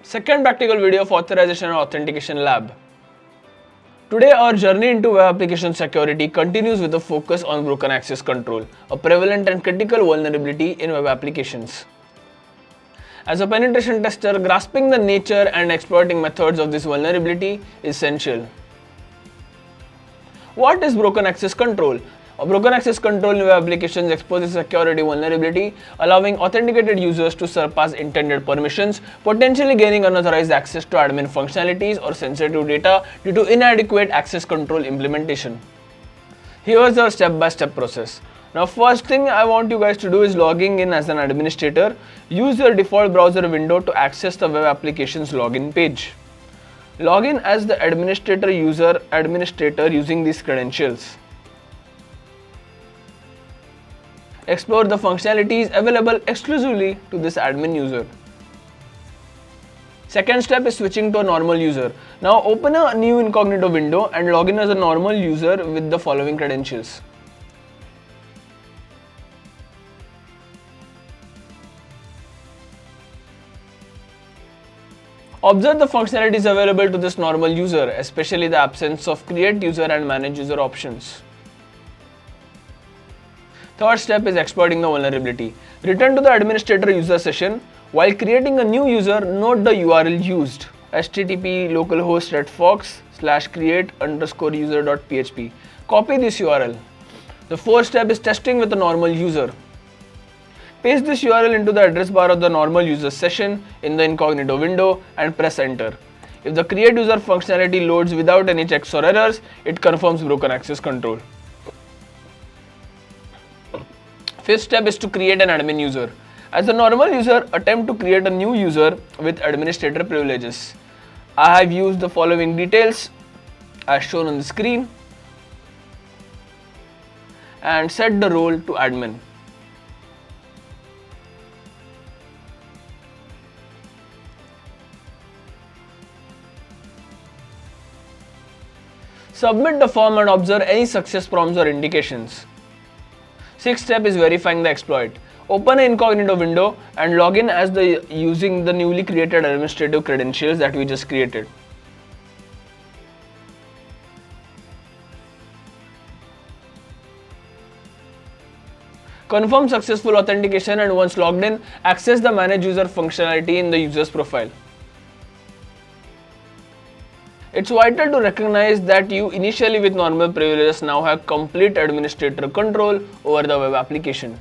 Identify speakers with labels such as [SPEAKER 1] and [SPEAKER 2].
[SPEAKER 1] Second practical video of Authorization and Authentication Lab. Today our journey into web application security continues with a focus on broken access control, a prevalent and critical vulnerability in web applications. As a penetration tester, grasping the nature and exploiting methods of this vulnerability is essential. What is broken access control? A broken access control in web applications exposes security vulnerability, allowing authenticated users to surpass intended permissions, potentially gaining unauthorized access to admin functionalities or sensitive data due to inadequate access control implementation. Here's our step-by-step process. Now, first thing I want you guys to do is logging in as an administrator. Use your default browser window to access the web application's login page. Log in as the administrator using these credentials. Explore the functionalities available exclusively to this admin user. Second step is switching to a normal user. Now open a new incognito window and log in as a normal user with the following credentials. Observe the functionalities available to this normal user, especially the absence of create user and manage user options. Third step is exploiting the vulnerability. Return to the administrator user session. While creating a new user, note the URL used: http localhost@fox/create_user.php. Copy this URL. The fourth step is testing with a normal user. Paste this URL into the address bar of the normal user session in the incognito window and press enter. If the create user functionality loads without any checks or errors, it confirms broken access control. Fifth step is to create an admin user. As a normal user, attempt to create a new user with administrator privileges. I have used the following details as shown on the screen and set the role to admin. Submit the form and observe any success prompts or indications. Sixth step is verifying the exploit. Open an incognito window and log in as using the newly created administrative credentials that we just created. Confirm successful authentication, and once logged in, access the manage user functionality in the user's profile. It's vital to recognize that you initially with normal privileges now have complete administrator control over the web application.